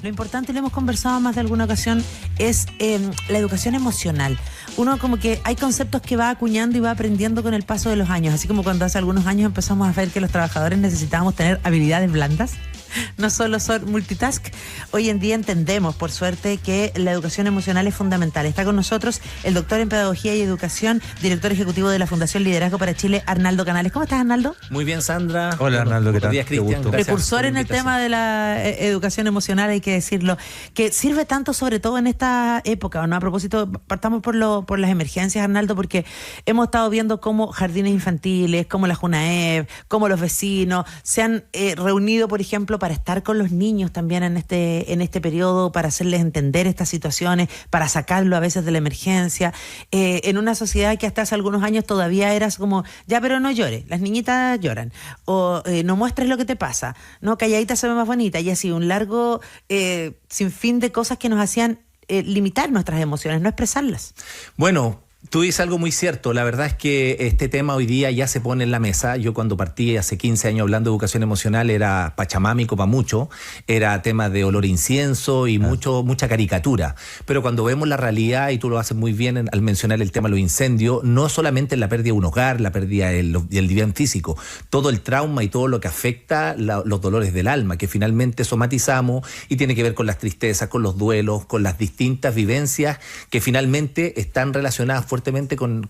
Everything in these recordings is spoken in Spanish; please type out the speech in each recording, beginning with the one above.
Lo importante, y lo hemos conversado más de alguna ocasión, es la educación emocional. Uno como que hay conceptos que va acuñando y va aprendiendo con el paso de los años, así como cuando hace algunos años empezamos a ver que los trabajadores necesitábamos tener habilidades blandas, no solo son multitask. Hoy en día entendemos, por suerte, que la educación emocional es fundamental. Está con nosotros el doctor en Pedagogía y Educación, director ejecutivo de la Fundación Liderazgo para Chile, Arnaldo Canales. ¿Cómo estás, Arnaldo? Muy bien, Sandra. Hola, Arnaldo, ¿qué tal? Buenos días, Cristian. Precursor en el tema de la educación emocional, hay que decirlo, que sirve tanto, sobre todo en esta época, ¿no? A propósito, partamos por las emergencias, Arnaldo, porque hemos estado viendo cómo jardines infantiles, cómo la Junaev, cómo los vecinos se han reunido, por ejemplo, para estar con los niños también en este periodo, para hacerles entender estas situaciones, para sacarlo a veces de la emergencia, en una sociedad que hasta hace algunos años todavía eras como, ya, pero no llores, las niñitas lloran, o no muestres lo que te pasa, no, calladita se ve más bonita, y así un largo sinfín de cosas que nos hacían limitar nuestras emociones, no expresarlas. Bueno, tú dices algo muy cierto. La verdad es que este tema hoy día ya se pone en la mesa. Yo cuando partí hace 15 años hablando de educación emocional era pachamámico para mucho, era tema de olor a incienso y mucha caricatura. Pero cuando vemos la realidad, y tú lo haces muy bien al mencionar el tema de los incendios, no solamente la pérdida de un hogar, la pérdida del bien físico, todo el trauma y todo lo que afecta los dolores del alma, que finalmente somatizamos y tiene que ver con las tristezas, con los duelos, con las distintas vivencias que finalmente están relacionadas fuertemente con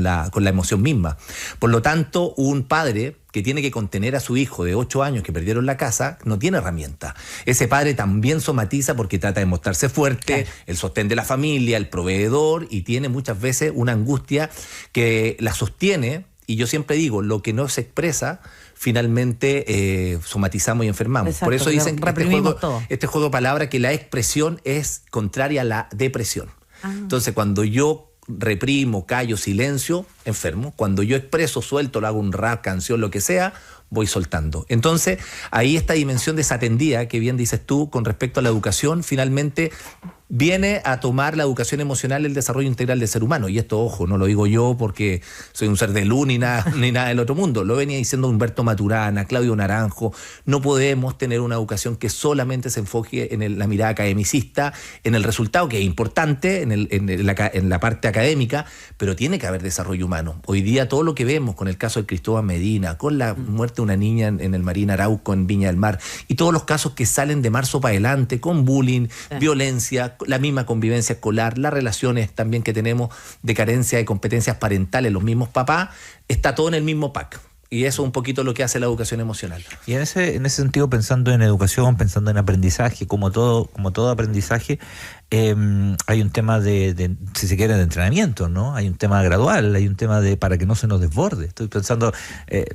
la emoción misma. Por lo tanto, un padre que tiene que contener a su hijo de 8 años que perdieron la casa, no tiene herramienta. Ese padre también somatiza porque trata de mostrarse fuerte, claro, el sostén de la familia, el proveedor, y tiene muchas veces una angustia que la sostiene, y yo siempre digo, lo que no se expresa, finalmente somatizamos y enfermamos. Exacto, por eso dicen este juego de palabras que la expresión es contraria a la depresión. Entonces, cuando yo reprimo, callo, silencio, enfermo. Cuando yo expreso, suelto, lo hago un rap, canción, lo que sea, voy soltando. Entonces, ahí esta dimensión desatendida, que bien dices tú, con respecto a la educación, finalmente viene a tomar la educación emocional el desarrollo integral del ser humano. Y esto, ojo, no lo digo yo porque soy un ser de luz ni nada del otro mundo. Lo venía diciendo Humberto Maturana, Claudio Naranjo. No podemos tener una educación que solamente se enfoque en la mirada academicista, en el resultado, que es importante, en la parte académica, pero tiene que haber desarrollo humano. Hoy día todo lo que vemos con el caso de Cristóbal Medina, con la muerte de una niña en el Marín Arauco, en Viña del Mar, y todos los casos que salen de marzo para adelante, con bullying, violencia, la misma convivencia escolar, las relaciones también que tenemos de carencia de competencias parentales, los mismos papás, está todo en el mismo pack. Y eso es un poquito lo que hace la educación emocional. Y en ese sentido, pensando en educación, pensando en aprendizaje, como todo aprendizaje, hay un tema de, si se quiere, de entrenamiento, ¿no? Hay un tema gradual, hay un tema para que no se nos desborde. Estoy pensando,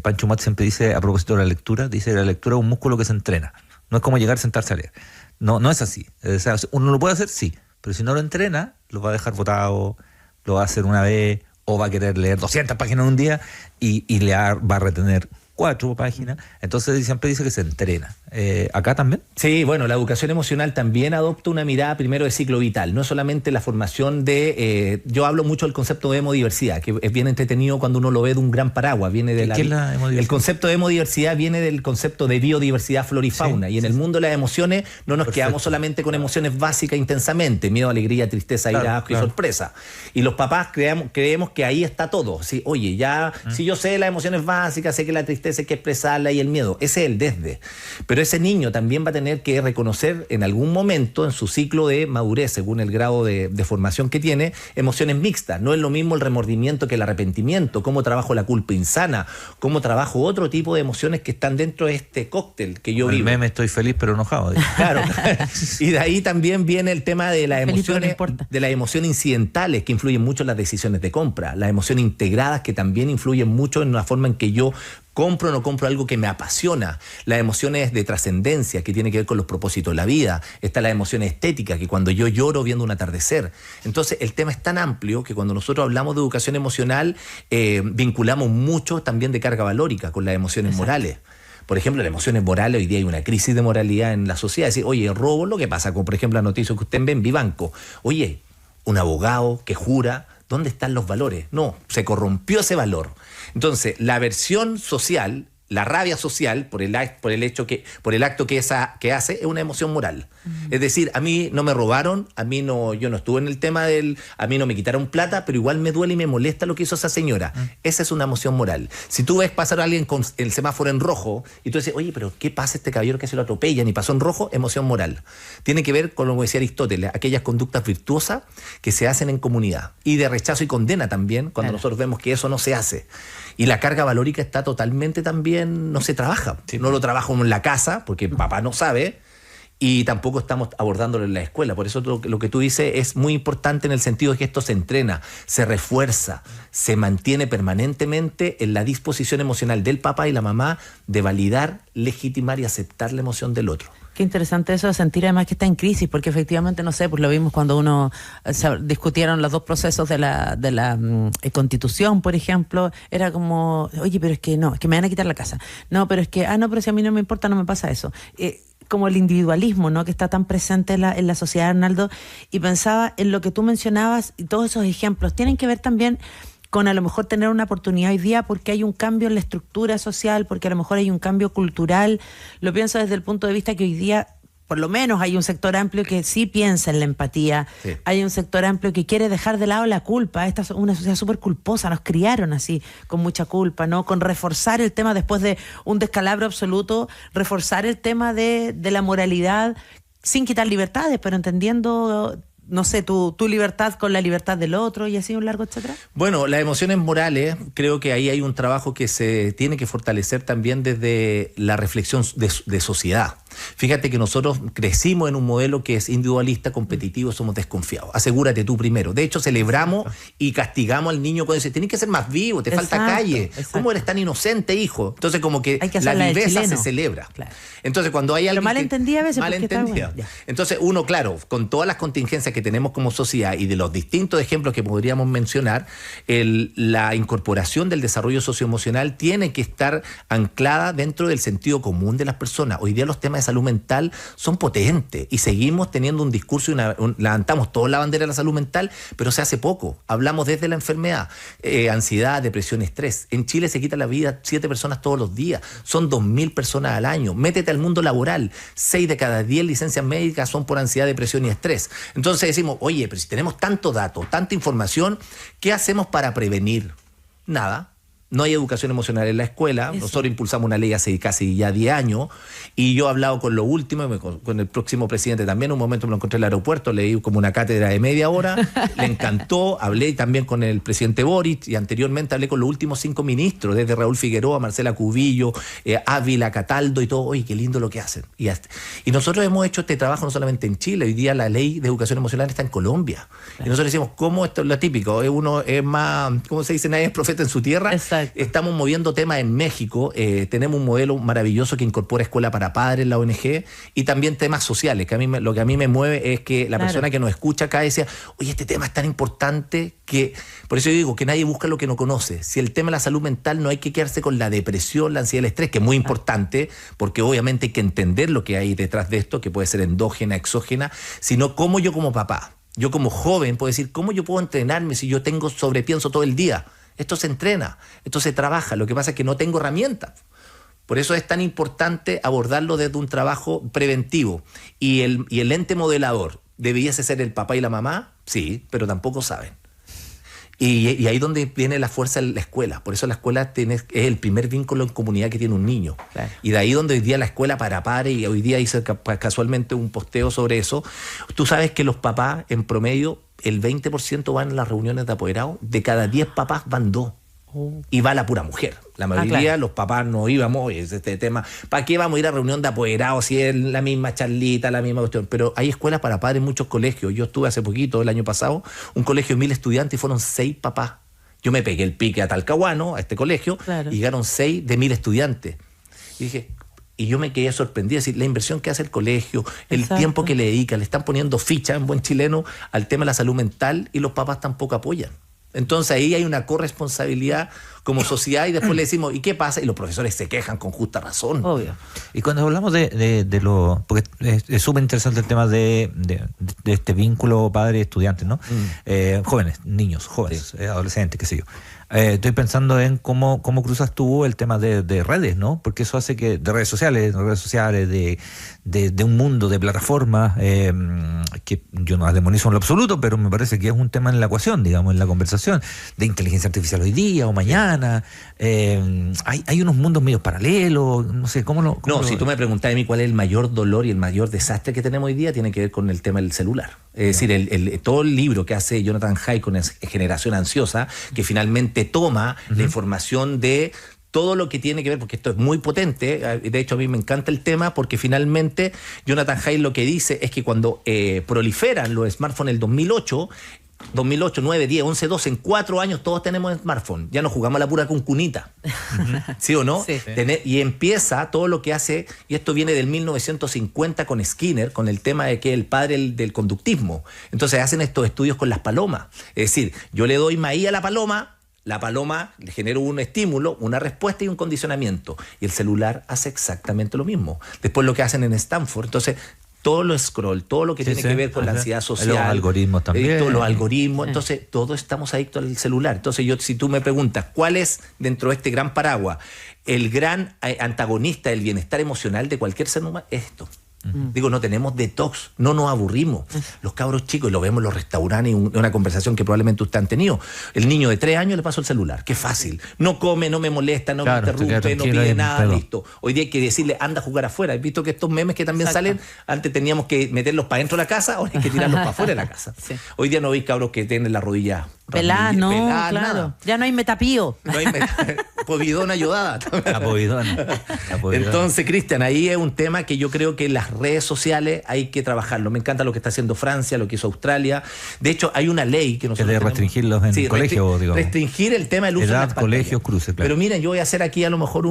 Pancho Mat siempre dice, a propósito de la lectura, dice, la lectura es un músculo que se entrena. No es como llegar, sentarse a leer. No es así. O sea, uno lo puede hacer, sí, pero si no lo entrena, lo va a dejar botado, lo va a hacer una vez, o va a querer leer 200 páginas en un día y va a retener 4 páginas. Entonces siempre dice que se entrena. ¿Acá también? Sí, bueno, la educación emocional también adopta una mirada primero de ciclo vital, no solamente la formación de... yo hablo mucho del concepto de hemodiversidad, que es bien entretenido cuando uno lo ve de un gran paraguas. Viene de ¿Qué es la hemodiversidad? El concepto de hemodiversidad viene del concepto de biodiversidad, flora y fauna. Y en el mundo de las emociones no nos quedamos solamente con emociones básicas intensamente, miedo, alegría, tristeza, ira, asco y sorpresa. Y los papás creemos que ahí está todo. ¿Sí? Oye, ya, si yo sé las emociones básicas, sé que la tristeza hay que expresarla y el miedo, ese es el desde. Pero ese niño también va a tener que reconocer en algún momento en su ciclo de madurez, según el grado de formación que tiene, emociones mixtas. No es lo mismo el remordimiento que el arrepentimiento, cómo trabajo la culpa insana, cómo trabajo otro tipo de emociones que están dentro de este cóctel que yo vivo. El meme estoy feliz pero enojado. Claro. Y de ahí también viene el tema de las emociones, de las emociones incidentales que influyen mucho en las decisiones de compra, las emociones integradas que también influyen mucho en la forma en que yo compro o no compro algo que me apasiona, las emociones de trascendencia que tiene que ver con los propósitos de la vida, está la emoción estética, que cuando yo lloro viendo un atardecer. Entonces el tema es tan amplio que cuando nosotros hablamos de educación emocional vinculamos mucho también de carga valórica con las emociones morales. Por ejemplo, las emociones morales, hoy día hay una crisis de moralidad en la sociedad. Es decir, oye, robo, lo que pasa con, por ejemplo, la noticia que usted ve en Vivanco. Oye, un abogado que jura, ¿dónde están los valores? No, se corrompió ese valor. Entonces, la versión social, la rabia social por el acto que hace es una emoción moral. Es decir, a mí no me robaron, yo no estuve en el tema a mí no me quitaron plata, pero igual me duele y me molesta lo que hizo esa señora. Esa es una emoción moral. Si tú ves pasar a alguien con el semáforo en rojo y tú dices, oye, pero ¿qué pasa este caballero que se lo atropellan y pasó en rojo? Emoción moral. Tiene que ver con lo que decía Aristóteles, aquellas conductas virtuosas que se hacen en comunidad. Y de rechazo y condena también, cuando nosotros vemos que eso no se hace. Y la carga valórica está totalmente también, no se trabaja. Sí. No lo trabajo en la casa, porque papá no sabe, y tampoco estamos abordándolo en la escuela. Por eso lo que tú dices es muy importante en el sentido de que esto se entrena, se refuerza, se mantiene permanentemente en la disposición emocional del papá y la mamá de validar, legitimar y aceptar la emoción del otro. Qué interesante eso de sentir además que está en crisis, porque efectivamente, no sé, pues lo vimos cuando discutieron los dos procesos de la Constitución, por ejemplo, era como, oye, pero es que no, es que me van a quitar la casa. No, pero es que, no, pero si a mí no me importa, no me pasa eso. Como el individualismo, ¿no?, que está tan presente en la sociedad, Arnaldo, y pensaba en lo que tú mencionabas y todos esos ejemplos tienen que ver también con a lo mejor tener una oportunidad hoy día porque hay un cambio en la estructura social, porque a lo mejor hay un cambio cultural. Lo pienso desde el punto de vista que hoy día, por lo menos, hay un sector amplio que sí piensa en la empatía. Sí. Hay un sector amplio que quiere dejar de lado la culpa. Esta es una sociedad súper culposa, nos criaron así, con mucha culpa, ¿no? Con reforzar el tema después de un descalabro absoluto, reforzar el tema de la moralidad, sin quitar libertades, pero entendiendo, no sé, tu libertad con la libertad del otro y así un largo etcétera. Bueno, las emociones morales, creo que ahí hay un trabajo que se tiene que fortalecer también desde la reflexión de sociedad. Fíjate que nosotros crecimos en un modelo que es individualista, competitivo, somos desconfiados. Asegúrate tú primero. De hecho, celebramos y castigamos al niño cuando dice, tenés que ser más vivo, te falta calle. Exacto. ¿Cómo eres tan inocente, hijo? Entonces, como que la viveza se celebra. Claro. Entonces, cuando hay alguien... Pero malentendía a veces. Malentendía. Bueno. Entonces, uno, claro, con todas las contingencias que tenemos como sociedad y de los distintos ejemplos que podríamos mencionar, la incorporación del desarrollo socioemocional tiene que estar anclada dentro del sentido común de las personas. Hoy día los temas de salud mental son potentes y seguimos teniendo un discurso y levantamos toda la bandera de la salud mental, pero se hace poco. Hablamos desde la enfermedad, ansiedad, depresión, estrés. En Chile se quita la vida 7 personas todos los días, son 2.000 personas al año. Métete al mundo laboral, 6 de cada 10 licencias médicas son por ansiedad, depresión y estrés. Entonces decimos, oye, pero si tenemos tanto dato, tanta información, ¿qué hacemos para prevenir? Nada. No hay educación emocional en la escuela. Eso. Nosotros impulsamos una ley hace casi ya 10 años y yo he hablado con lo último, con el próximo presidente también. Un momento me lo encontré en el aeropuerto, leí como una cátedra de media hora, le encantó. Hablé también con el presidente Boric y anteriormente hablé con los últimos 5 ministros, desde Raúl Figueroa, Marcela Cubillo, Ávila, Cataldo y todo. Oye, qué lindo lo que hacen. Y nosotros hemos hecho este trabajo no solamente en Chile, hoy día la ley de educación emocional está en Colombia. Claro. Y nosotros decimos, ¿cómo esto es lo típico? Uno es más, ¿cómo se dice? Nadie es profeta en su tierra. Exacto. Estamos moviendo temas en México, tenemos un modelo maravilloso que incorpora escuela para padres, la ONG, y también temas sociales, que lo que a mí me mueve es que la persona que nos escucha acá decía, oye, este tema es tan importante que, por eso yo digo, que nadie busca lo que no conoce. Si el tema de la salud mental no hay que quedarse con la depresión, la ansiedad, el estrés, que es muy importante, porque obviamente hay que entender lo que hay detrás de esto, que puede ser endógena, exógena, sino cómo yo como papá, yo como joven puedo decir, cómo yo puedo entrenarme si yo tengo sobrepienso todo el día. Esto se entrena, esto se trabaja, lo que pasa es que no tengo herramientas. Por eso es tan importante abordarlo desde un trabajo preventivo. Y el ente modelador, ¿debiese ser el papá y la mamá? Sí, pero tampoco saben. Y ahí es donde viene la fuerza de la escuela. Por eso la escuela es el primer vínculo en comunidad que tiene un niño. Claro. Y de ahí donde hoy día la escuela para padres, y hoy día hice casualmente un posteo sobre eso. Tú sabes que los papás en promedio, el 20% van a las reuniones de apoderados, de cada 10 papás van 2. Y va la pura mujer. La mayoría, claro, los papás no íbamos, es este tema, ¿para qué vamos a ir a reunión de apoderados si es la misma charlita, la misma cuestión? Pero hay escuelas para padres en muchos colegios. Yo estuve hace poquito, el año pasado, un colegio de 1.000 estudiantes y fueron 6 papás. Yo me pegué el pique a Talcahuano, a este colegio, claro, y llegaron 6 de 1.000 estudiantes. Y dije, y yo me quedé sorprendido, es decir, la inversión que hace el colegio, el Exacto. tiempo que le dedica, le están poniendo ficha en buen chileno al tema de la salud mental y los papás tampoco apoyan. Entonces ahí hay una corresponsabilidad como sociedad y después le decimos, ¿y qué pasa? Y los profesores se quejan con justa razón. Obvio. Y cuando hablamos de lo... Porque es súper interesante el tema de este vínculo padre-estudiante, ¿no? Jóvenes, niños, jóvenes, sí, adolescentes, qué sé yo. Estoy pensando en cómo cruzas tú el tema de redes, ¿no? Porque eso hace que, de redes sociales, de un mundo de plataformas, que yo no las demonizo en lo absoluto, pero me parece que es un tema en la ecuación, digamos, en la conversación, de inteligencia artificial hoy día o mañana. Hay unos mundos medio paralelos, no sé, si tú me preguntas a mí cuál es el mayor dolor y el mayor desastre que tenemos hoy día, tiene que ver con el tema del celular. Es decir, todo el libro que hace Jonathan Haidt con Generación Ansiosa, que finalmente toma la información de todo lo que tiene que ver, porque esto es muy potente, de hecho a mí me encanta el tema, porque finalmente Jonathan Haidt lo que dice es que cuando proliferan los smartphones en el 2008, 9, 10, 11, 12, en 4 años todos tenemos smartphone. Ya no jugamos a la pura cuncunita. ¿Sí o no? Sí. Y empieza todo lo que hace, y esto viene del 1950 con Skinner, con el tema de que el padre del conductismo. Entonces hacen estos estudios con las palomas. Es decir, yo le doy maíz a la paloma le genera un estímulo, una respuesta y un condicionamiento. Y el celular hace exactamente lo mismo. Después lo que hacen en Stanford, entonces todo lo scroll, todo lo que tiene que ver con la ansiedad social. Los algoritmos también. Todos los algoritmos. Entonces, todos estamos adictos al celular. Entonces, si tú me preguntas, ¿cuál es, dentro de este gran paraguas, el gran antagonista del bienestar emocional de cualquier ser humano? Esto. Digo, no tenemos detox, no nos aburrimos. Los cabros chicos, y lo vemos en los restaurantes, una conversación que probablemente ustedes han tenido. El niño de 3 años le pasó el celular, qué fácil. No come, no me molesta, no me interrumpe, no pide nada, listo. Hoy día hay que decirle, anda a jugar afuera. ¿Has visto que estos memes que también salen? Antes teníamos que meterlos para dentro de la casa, ahora hay que tirarlos para afuera de la casa. Sí. Hoy día no veis cabros que tienen la rodilla pelada, no, pelada, claro. Nada. Ya no hay metapío. No hay povidona ayudada. La povidona. Entonces, Cristian, ahí es un tema que yo creo que las redes sociales hay que trabajarlo. Me encanta lo que está haciendo Francia, lo que hizo Australia. De hecho, hay una ley que nosotros de restringirlos en colegios, digamos. Restringir el tema del uso de las pantallas. Colegios, cruces, claro. Pero miren, yo voy a hacer aquí a lo mejor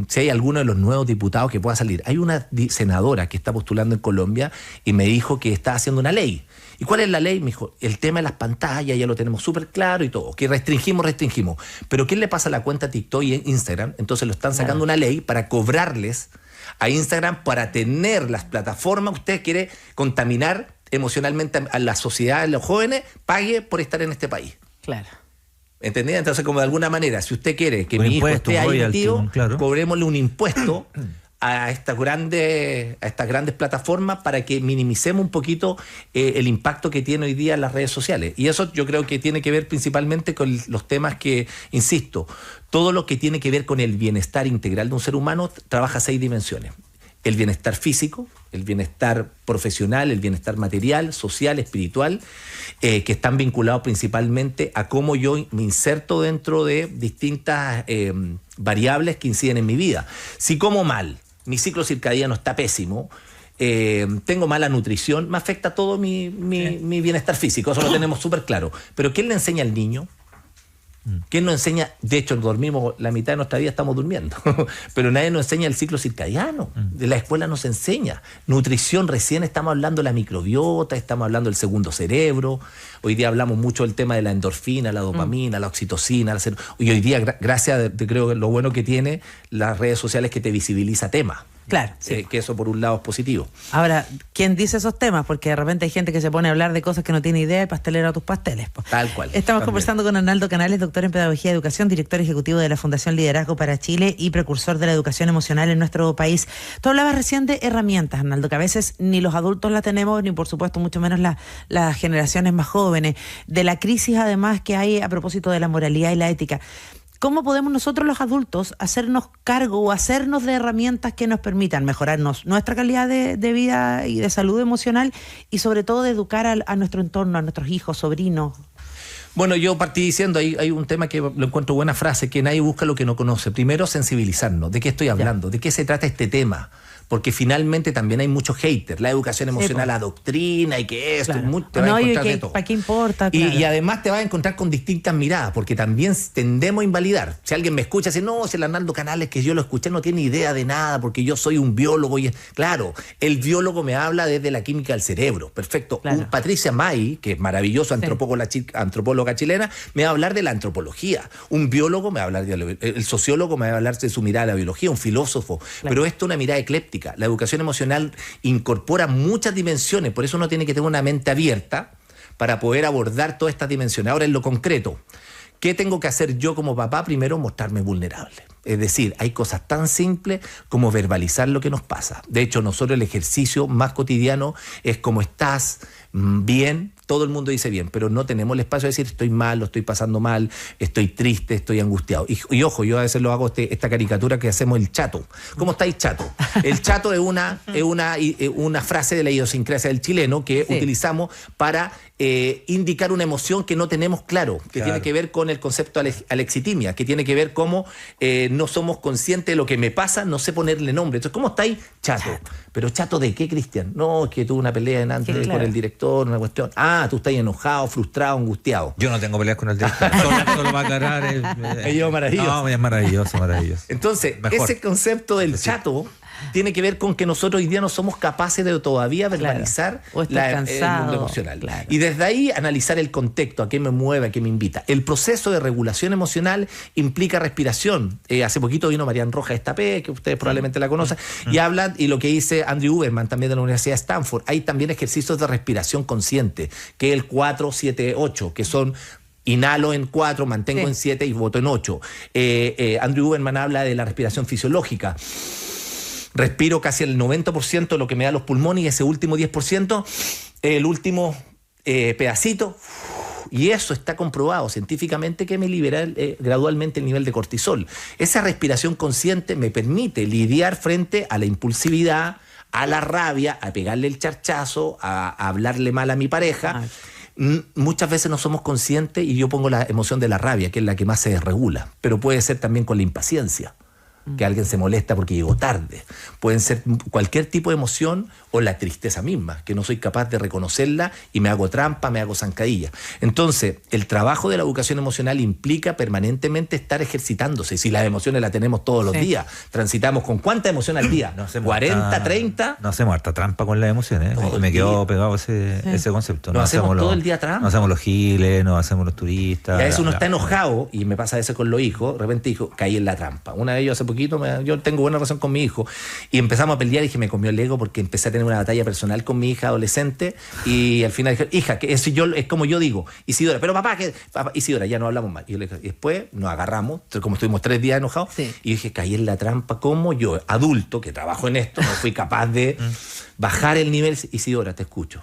si hay alguno de los nuevos diputados que pueda salir. Hay una senadora que está postulando en Colombia y me dijo que está haciendo una ley. ¿Y cuál es la ley? Me dijo, el tema de las pantallas ya lo tenemos súper claro y todo, que restringimos. Pero ¿qué le pasa a la cuenta TikTok y Instagram? Entonces lo están sacando una ley para cobrarles a Instagram para tener las plataformas. Usted quiere contaminar emocionalmente a la sociedad, a los jóvenes, pague por estar en este país. Claro. ¿Entendés? Entonces, como de alguna manera, si usted quiere que mi hijo esté ahí metido, cobrémosle un impuesto a estas grandes plataformas para que minimicemos un poquito el impacto que tiene hoy día las redes sociales. Y eso yo creo que tiene que ver principalmente con los temas que, insisto, todo lo que tiene que ver con el bienestar integral de un ser humano trabaja 6 dimensiones. El bienestar físico, el bienestar profesional, el bienestar material, social, espiritual, que están vinculados principalmente a cómo yo me inserto dentro de distintas variables que inciden en mi vida. Si como mal, mi ciclo circadiano está pésimo, tengo mala nutrición, me afecta todo mi bienestar físico, eso lo tenemos súper claro. Pero ¿quién le enseña al niño? ¿Quién nos enseña? De hecho, dormimos, la mitad de nuestra vida estamos durmiendo, pero nadie nos enseña el ciclo circadiano. De la escuela nos enseña. Nutrición, recién estamos hablando de la microbiota, estamos hablando del segundo cerebro. Hoy día hablamos mucho del tema de la endorfina, la dopamina, la oxitocina. Y hoy día, gracias, creo que lo bueno que tiene las redes sociales es que te visibiliza temas. Claro. Sí. Que eso por un lado es positivo. Ahora, ¿quién dice esos temas? Porque de repente hay gente que se pone a hablar de cosas que no tiene idea y pastelero a tus pasteles. Tal cual. Estamos conversando con Arnaldo Canales, doctor en Pedagogía y Educación, director ejecutivo de la Fundación Liderazgo para Chile y precursor de la educación emocional en nuestro país. Tú hablabas recién de herramientas, Arnaldo, que a veces ni los adultos la tenemos, ni por supuesto mucho menos las generaciones más jóvenes. De la crisis además que hay a propósito de la moralidad y la ética. ¿Cómo podemos nosotros los adultos hacernos cargo o hacernos de herramientas que nos permitan mejorarnos nuestra calidad de vida y de salud emocional y sobre todo de educar a nuestro entorno, a nuestros hijos, sobrinos? Bueno, yo partí diciendo, hay un tema que lo encuentro buena frase, que nadie busca lo que no conoce. Primero, sensibilizarnos. ¿De qué estoy hablando? ¿De qué se trata este tema? Porque finalmente también hay muchos haters. La educación emocional adoctrina y que esto, claro. te vas a encontrar de todo. ¿Para qué importa? Claro. Y además te vas a encontrar con distintas miradas, porque también tendemos a invalidar. Si alguien me escucha, dice, no, si el Arnaldo Canales que yo lo escuché no tiene idea de nada, porque yo soy un biólogo. Claro, el biólogo me habla desde la química del cerebro. Perfecto. Claro. Patricia May, que es maravillosa antropóloga chilena, me va a hablar de la antropología. Un biólogo me va a hablar el sociólogo me va a hablar de su mirada de la biología, un filósofo. Claro. Pero esto es una mirada ecléptica. La educación emocional incorpora muchas dimensiones, por eso uno tiene que tener una mente abierta para poder abordar todas estas dimensiones. Ahora, en lo concreto, ¿Qué tengo que hacer yo como papá? Primero, mostrarme vulnerable. Es decir, hay cosas tan simples como verbalizar lo que nos pasa. De hecho, nosotros el ejercicio más cotidiano es ¿cómo estás? Bien. Todo el mundo dice bien, pero no tenemos el espacio de decir estoy mal, lo estoy pasando mal, estoy triste, estoy angustiado. Y ojo, yo a veces lo hago esta caricatura que hacemos el chato. ¿Cómo estáis, chato? El chato es una frase de la idiosincrasia del chileno que utilizamos para indicar una emoción que no tenemos claro, que tiene que ver con el concepto alexitimia, que tiene que ver cómo no somos conscientes de lo que me pasa, no sé ponerle nombre. Entonces, ¿cómo estáis, chato? ¿Pero chato de qué, Cristian? No, es que tuve una pelea antes con el director, una cuestión. Tú estás enojado, frustrado, angustiado. Yo no tengo peleas con el director. Solo va a aclarar. Es maravilloso. No, es maravilloso. Entonces, ese concepto del chato tiene que ver con que nosotros hoy día no somos capaces de todavía verbalizar el mundo emocional. Claro. Y desde ahí analizar el contexto, a qué me mueve, a qué me invita. El proceso de regulación emocional implica respiración. Hace poquito vino Marian Rojas Estapé, que ustedes probablemente la conocen, y hablan, y lo que dice Andrew Huberman también de la Universidad de Stanford, hay también ejercicios de respiración consciente, que es el 4-7-8, que son... Inhalo en 4, mantengo en 7 y boto en 8. Andrew Huberman habla de la respiración fisiológica. Respiro casi el 90% de lo que me da los pulmones y ese último 10%, el último pedacito, y eso está comprobado científicamente que me libera gradualmente el nivel de cortisol. Esa respiración consciente me permite lidiar frente a la impulsividad, a la rabia, a pegarle el charchazo, a hablarle mal a mi pareja. Muchas veces no somos conscientes y yo pongo la emoción de la rabia, que es la que más se desregula, pero puede ser también con la impaciencia, que alguien se molesta porque llegó tarde. Pueden ser cualquier tipo de emoción o la tristeza misma, que no soy capaz de reconocerla y me hago trampa, me hago zancadilla. Entonces, el trabajo de la educación emocional implica permanentemente estar ejercitándose. Y si las emociones las tenemos todos los días, transitamos con ¿cuánta emoción al día? No hacemos 40, 30. No hacemos harta trampa con las emociones. Me quedó pegado ese concepto. No hacemos todo el día trampa. No hacemos los giles, no hacemos los turistas. Y a veces uno está enojado, y me pasa eso con los hijos, de repente dijo, caí en la trampa. Una de ellos hace poquito, yo tengo buena relación con mi hijo, y empezamos a pelear y dije, me comió el ego porque empecé a tener una batalla personal con mi hija adolescente, y al final dije, hija, que es como yo digo, Isidora, pero papá, Isidora, ya no hablamos más. Y yo le dije, y después nos agarramos, como estuvimos 3 días enojados, y dije, caí en la trampa, como yo, adulto, que trabajo en esto, no fui capaz de bajar el nivel. Isidora, te escucho.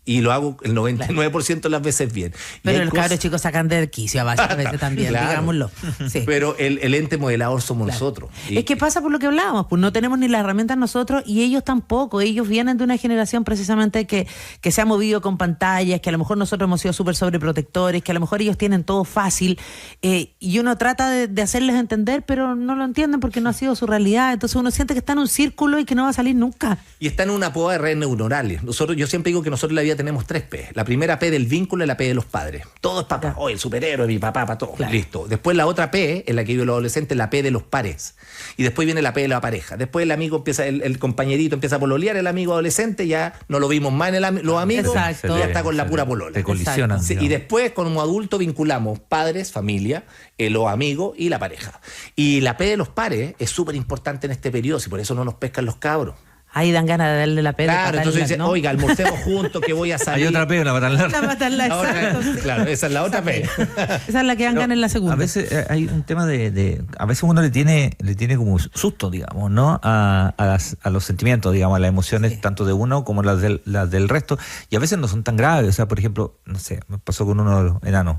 Y lo hago el 99% de las veces bien. Pero los cabros chicos sacan del quicio a veces también, digámoslo. Sí. Pero el ente modelador somos nosotros. Es que pasa por lo que hablábamos, pues no tenemos ni las herramientas nosotros y ellos tampoco. Ellos vienen de una generación precisamente que se ha movido con pantallas, que a lo mejor nosotros hemos sido súper sobreprotectores, que a lo mejor ellos tienen todo fácil, y uno trata de hacerles entender, pero no lo entienden porque no ha sido su realidad. Entonces uno siente que está en un círculo y que no va a salir nunca. Y está en una poda de redes neuronales. Yo siempre digo que nosotros en la vida tenemos 3 P. La primera P del vínculo es la P de los padres. Todo es papá. El superhéroe, mi papá, para todo. Claro. Listo. Después la otra P, en la que vive los adolescentes, la P de los pares. Y después viene la P de la pareja. Después el amigo empieza, el compañerito empieza a pololear, el amigo adolescente, ya no lo vimos más en los amigos, exacto, ya está con la pura polola. Te colisionan. Y después, como adulto, vinculamos padres, familia, los amigos y la pareja. Y la P de los pares es súper importante en este periodo, y por eso no nos pescan los cabros. Ahí dan ganas de darle la pena. Claro, entonces dicen, oiga, almorcemos juntos, que voy a salir. Hay otra P, la matarla. Exacto. Claro, esa es la otra P. Esa es la que dan ganas en la segunda. A veces hay un tema a veces uno le tiene como susto, digamos, ¿no? A los sentimientos, digamos, a las emociones, tanto de uno como las del resto. Y a veces no son tan graves. O sea, por ejemplo, no sé, me pasó con uno de los enanos,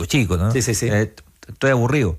chico, ¿no? Sí. Estoy aburrido.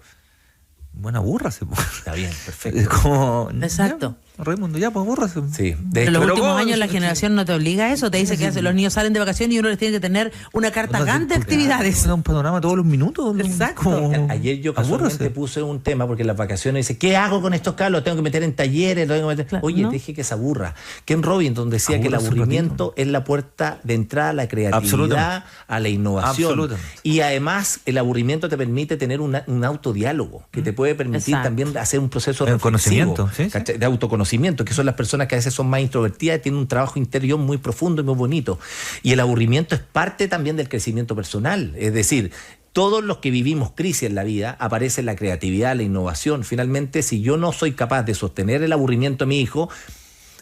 Bueno, abúrrase. Está bien, perfecto. Exacto. Raimundo, ya, pues abúrrase. Sí. En los últimos años la generación no te obliga a eso, te dice que los niños salen de vacaciones y uno les tiene que tener una carta grande de actividades. Un panorama todos los minutos. Exacto. Ayer yo casualmente puse un tema porque en las vacaciones dice, ¿qué hago con estos cabros? Los tengo que meter en talleres, los tengo que meter... Claro, Oye, ¿no? Dije que se aburra. Ken Robinson decía que el aburrimiento es la puerta de entrada a la creatividad, a la innovación. Y además el aburrimiento te permite tener un autodiálogo que te puede permitir también hacer un proceso reflexivo, de autoconocimiento, que son las personas que a veces son más introvertidas y tienen un trabajo interior muy profundo y muy bonito. Y el aburrimiento es parte también del crecimiento personal. Es decir, todos los que vivimos crisis en la vida, aparece la creatividad, la innovación. Finalmente, si yo no soy capaz de sostener el aburrimiento a mi hijo,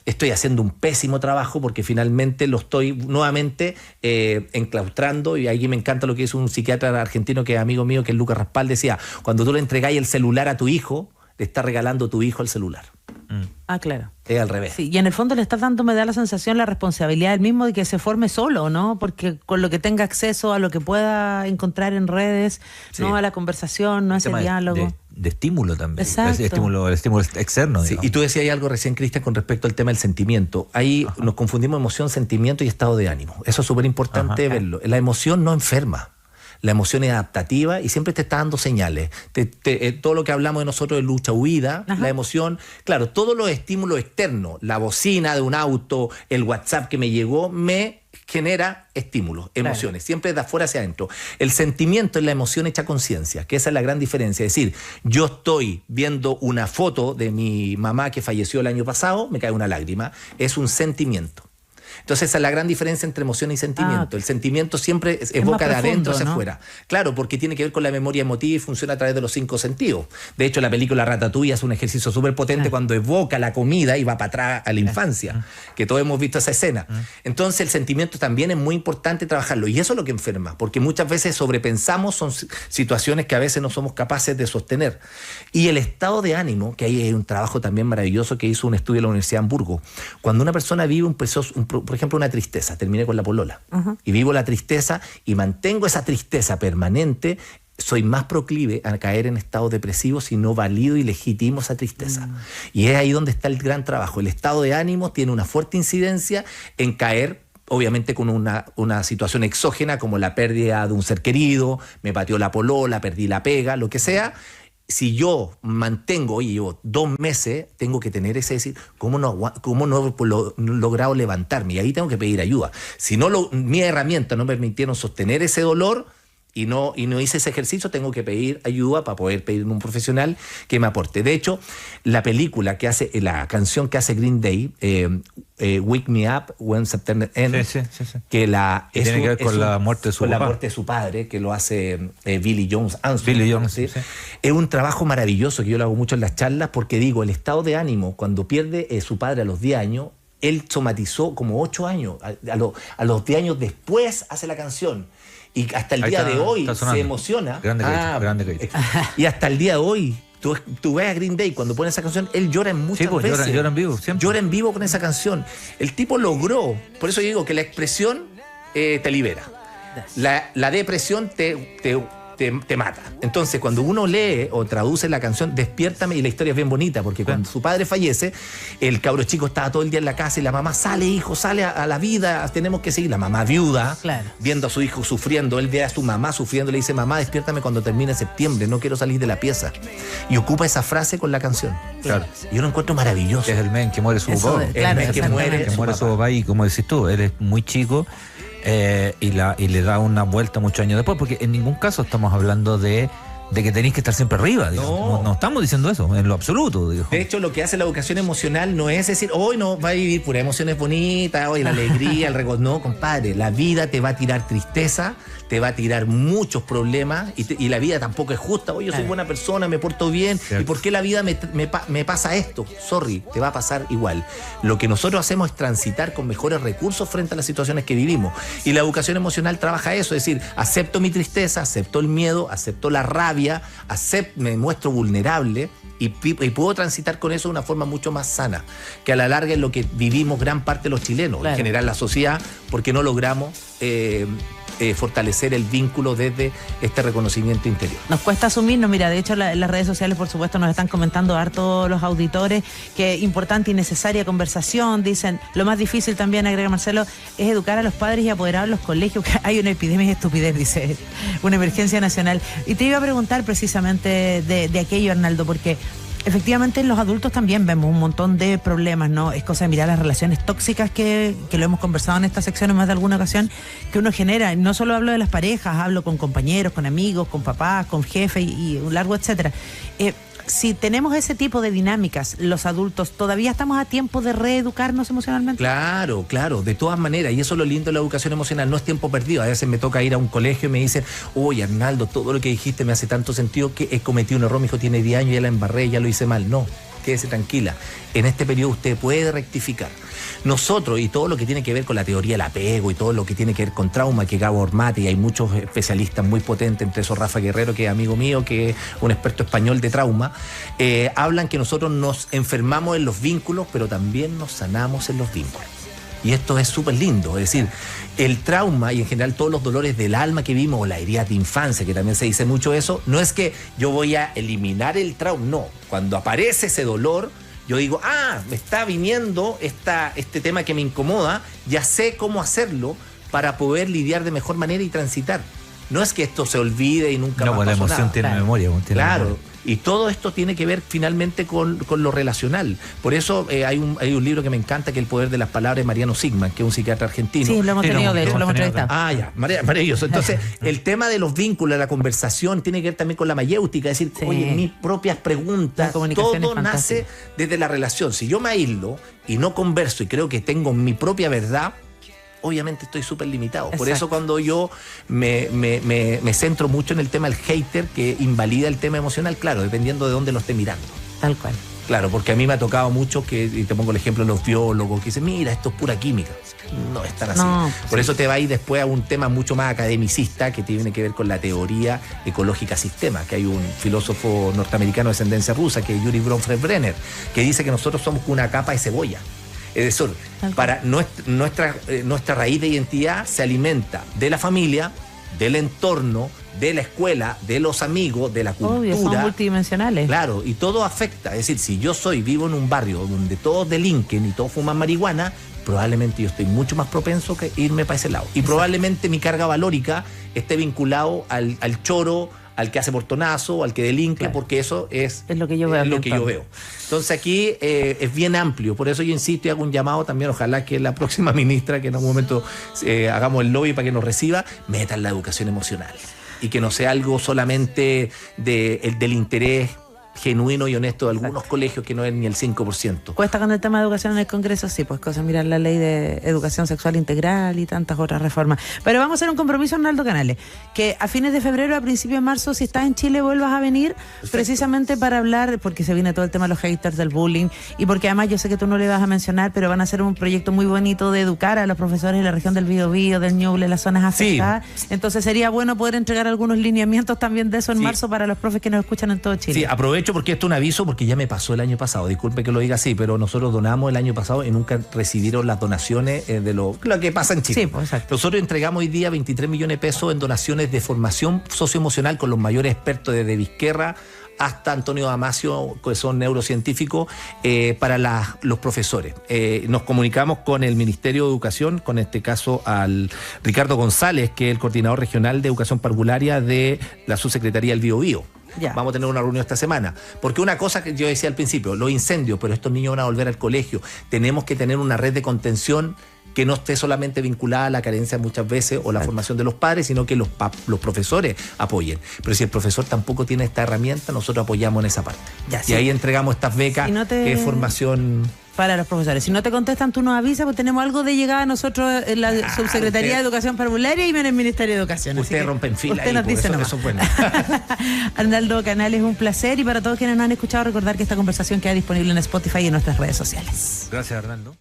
estoy haciendo un pésimo trabajo porque finalmente lo estoy nuevamente enclaustrando, y ahí me encanta lo que hizo un psiquiatra argentino que es amigo mío, que es Lucas Raspal, decía, cuando tú le entregáis el celular a tu hijo, le estás regalando a tu hijo el celular. Claro. Es al revés. Sí, y en el fondo le estás dando, me da la sensación, la responsabilidad del mismo de que se forme solo, ¿no? Porque con lo que tenga acceso a lo que pueda encontrar en redes, sí, ¿no? A la conversación, no a ese diálogo. De estímulo también. Exacto. El estímulo externo. Sí, y tú decías algo recién, Cristian, con respecto al tema del sentimiento. Ahí nos confundimos emoción, sentimiento y estado de ánimo. Eso es súper importante verlo. La emoción no enferma. La emoción es adaptativa y siempre te está dando señales. Todo lo que hablamos de nosotros de lucha, huida, la emoción, claro, todos los estímulos externos, la bocina de un auto, el WhatsApp que me llegó, me genera estímulos, emociones, siempre de afuera hacia adentro. El sentimiento es la emoción hecha conciencia, que esa es la gran diferencia. Es decir, yo estoy viendo una foto de mi mamá que falleció el año pasado, me cae una lágrima, es un sentimiento. Entonces esa es la gran diferencia entre emoción y sentimiento. El sentimiento siempre evoca de adentro hacia afuera. Claro, porque tiene que ver con la memoria emotiva y funciona a través de los 5 sentidos. De hecho, la película Ratatouille hace un ejercicio súper potente cuando evoca la comida y va para atrás a la infancia, que todos hemos visto esa escena. Entonces el sentimiento también es muy importante trabajarlo, y eso es lo que enferma, porque muchas veces sobrepensamos, son situaciones que a veces no somos capaces de sostener. Y el estado de ánimo, que ahí hay un trabajo también maravilloso que hizo un estudio en la Universidad de Hamburgo. Cuando una persona vive por ejemplo, una tristeza, terminé con la polola, y vivo la tristeza y mantengo esa tristeza permanente, soy más proclive a caer en estado depresivo si no valido y legitimo esa tristeza. Y es ahí donde está el gran trabajo. El estado de ánimo tiene una fuerte incidencia en caer, obviamente con una situación exógena como la pérdida de un ser querido, me pateó la polola, perdí la pega, lo que sea. Si yo mantengo, oye, llevo 2 meses, tengo que tener ese decir, ¿cómo no he logrado levantarme? Y ahí tengo que pedir ayuda. Si no, mis herramientas no me permitieron sostener ese dolor y no hice ese ejercicio, tengo que pedir ayuda para poder pedir un profesional que me aporte. De hecho, la canción que hace Green Day, Wake Me Up When September Ends, que tiene que ver con la muerte de su papá. La muerte de su padre, que lo hace Billy Jones. ¿Sí? Es un trabajo maravilloso que yo lo hago mucho en las charlas, porque digo, el estado de ánimo, cuando pierde su padre a los 10 años, él somatizó como 8 años. A los 10 años después hace la canción. Y hasta el día de hoy se emociona. Grande. Y hasta el día de hoy, tú ves a Green Day, cuando pone esa canción, él llora en muchas veces. Llora en vivo, siempre. Llora en vivo con esa canción. El tipo logró, por eso yo digo que la expresión te libera. La depresión te mata. Entonces, cuando uno lee o traduce la canción Despiértame, y la historia es bien bonita, porque cuando su padre fallece, el cabro chico estaba todo el día en la casa y la mamá, sale hijo, sale a la vida, tenemos que seguir. La mamá viuda, viendo a su hijo sufriendo, él ve a su mamá sufriendo, le dice, mamá, despiértame cuando termine septiembre, no quiero salir de la pieza. Y ocupa esa frase con la canción. Claro. Y yo lo encuentro maravilloso. Es el men que muere su papá. El men que muere su papá, y como decís tú, él es muy chico. Y le da una vuelta muchos años después, porque en ningún caso estamos hablando de que tenéis que estar siempre arriba. No estamos diciendo eso, en lo absoluto. Digo. De hecho, lo que hace la educación emocional no es decir, hoy no va a vivir puras emociones bonitas, hoy la alegría, el regozo. No, compadre, la vida te va a tirar tristeza, te va a tirar muchos problemas, y la vida tampoco es justa. Oye, yo soy buena persona, me porto bien, ¿y por qué la vida me pasa esto? Sorry, te va a pasar igual. Lo que nosotros hacemos es transitar con mejores recursos frente a las situaciones que vivimos. Y la educación emocional trabaja eso, es decir, acepto mi tristeza, acepto el miedo, acepto la rabia, me muestro vulnerable y puedo transitar con eso de una forma mucho más sana, que a la larga es lo que vivimos gran parte de los chilenos, en general la sociedad, porque no logramos fortalecer el vínculo desde este reconocimiento interior. Nos cuesta asumirnos, mira, de hecho en las redes sociales, por supuesto, nos están comentando harto los auditores que importante y necesaria conversación, dicen, lo más difícil también, agrega Marcelo, es educar a los padres y apoderar a los colegios, que hay una epidemia de estupidez, dice, una emergencia nacional. Y te iba a preguntar precisamente de aquello, Arnaldo, porque efectivamente los adultos también vemos un montón de problemas, ¿no? Es cosa de mirar las relaciones tóxicas que lo hemos conversado en esta sección en más de alguna ocasión, que uno genera. No solo hablo de las parejas, hablo con compañeros, con amigos, con papás, con jefes y un largo etcétera. Si tenemos ese tipo de dinámicas, los adultos, ¿todavía estamos a tiempo de reeducarnos emocionalmente? Claro, de todas maneras, y eso es lo lindo de la educación emocional, no es tiempo perdido. A veces me toca ir a un colegio y me dicen, oye, Arnaldo, todo lo que dijiste me hace tanto sentido que he cometido un error, mi hijo tiene 10 años, ya la embarré, ya lo hice mal. No, quédese tranquila, en este periodo usted puede rectificar. Nosotros, y todo lo que tiene que ver con la teoría del apego y todo lo que tiene que ver con trauma, que Gabo Ormati, y hay muchos especialistas muy potentes, entre esos Rafa Guerrero, que es amigo mío, que es un experto español de trauma, hablan que nosotros nos enfermamos en los vínculos, pero también nos sanamos en los vínculos. Y esto es súper lindo, es decir, el trauma y en general todos los dolores del alma que vimos, o la herida de infancia, que también se dice mucho eso, no es que yo voy a eliminar el trauma, no. Cuando aparece ese dolor, yo digo, me está viniendo este tema que me incomoda, ya sé cómo hacerlo para poder lidiar de mejor manera y transitar. No es que esto se olvide y nunca más pasó nada. No, la emoción tiene memoria. Claro. Y todo esto tiene que ver finalmente con lo relacional. Por eso hay un libro que me encanta, que es El poder de las palabras, de Mariano Sigman, que es un psiquiatra argentino. Sí, lo hemos tenido, de hecho, lo hemos entrevistado. Ya, maravilloso. Entonces, el tema de los vínculos, de la conversación, tiene que ver también con la mayéutica, es decir, oye, mis propias preguntas, todo nace desde la relación. Si yo me aíslo y no converso y creo que tengo mi propia verdad, obviamente estoy súper limitado. Exacto. Por eso cuando yo me centro mucho en el tema del hater, que invalida el tema emocional, claro, dependiendo de dónde lo esté mirando. Tal cual. Claro, porque a mí me ha tocado mucho y te pongo el ejemplo de los biólogos que dicen, mira, esto es pura química. No es tan así. No, por eso te va a ir después a un tema mucho más academicista, que tiene que ver con la teoría ecológica sistema, que hay un filósofo norteamericano de ascendencia rusa, que es Yuri Bronfenbrenner, que dice que nosotros somos una capa de cebolla. Es decir, para nuestra raíz de identidad se alimenta de la familia, del entorno, de la escuela, de los amigos, de la cultura. Obvio, son multidimensionales. Claro, y todo afecta. Es decir, si yo vivo en un barrio donde todos delinquen y todos fuman marihuana, probablemente yo estoy mucho más propenso que irme para ese lado. Y probablemente mi carga valórica esté vinculado al choro, al que hace portonazo, al que delinque, claro, porque eso es lo que yo veo. Entonces aquí es bien amplio, por eso yo insisto y hago un llamado también, ojalá que la próxima ministra, que en algún momento hagamos el lobby para que nos reciba, meta en la educación emocional y que no sea algo solamente del interés genuino y honesto de algunos colegios, que no es ni el 5%. Cuesta con el tema de educación en el Congreso, sí, pues cosa mirar la ley de educación sexual integral y tantas otras reformas. Pero vamos a hacer un compromiso, Arnaldo Canales, que a fines de febrero, a principios de marzo, si estás en Chile, vuelvas a venir. Perfecto. Precisamente para hablar, porque se viene todo el tema de los haters, del bullying, y porque además yo sé que tú no le vas a mencionar, pero van a hacer un proyecto muy bonito de educar a los profesores de la región del Biobío, del Ñuble, las zonas afectadas. Sí. Entonces sería bueno poder entregar algunos lineamientos también de eso en marzo para los profes que nos escuchan en todo Chile. Sí, aprovecho porque esto es un aviso, porque ya me pasó el año pasado, disculpe que lo diga así, pero nosotros donamos el año pasado y nunca recibieron las donaciones de lo que pasa en Chile. Sí, pues, exacto. Nosotros entregamos hoy día 23 millones de pesos en donaciones de formación socioemocional con los mayores expertos, desde Vizquerra hasta Antonio Damasio, que son neurocientíficos, para los profesores. Nos comunicamos con el Ministerio de Educación, con este caso al Ricardo González, que es el coordinador regional de educación parvularia de la subsecretaría del Biobío. Ya. Vamos a tener una reunión esta semana. Porque una cosa que yo decía al principio, los incendios, pero estos niños van a volver al colegio. Tenemos que tener una red de contención que no esté solamente vinculada a la carencia muchas veces o la formación de los padres, sino que los profesores apoyen. Pero si el profesor tampoco tiene esta herramienta, nosotros apoyamos en esa parte. Ya, y sí, ahí entregamos estas becas de formación para los profesores. Si no te contestan, tú nos avisas, pues tenemos algo de llegada nosotros en la Subsecretaría de Educación Parvularia y en el Ministerio de Educación. Ustedes rompen fila. Usted nos dice eso es bueno. Arnaldo Canales, un placer, y para todos quienes nos han escuchado, recordar que esta conversación queda disponible en Spotify y en nuestras redes sociales. Gracias, Arnaldo.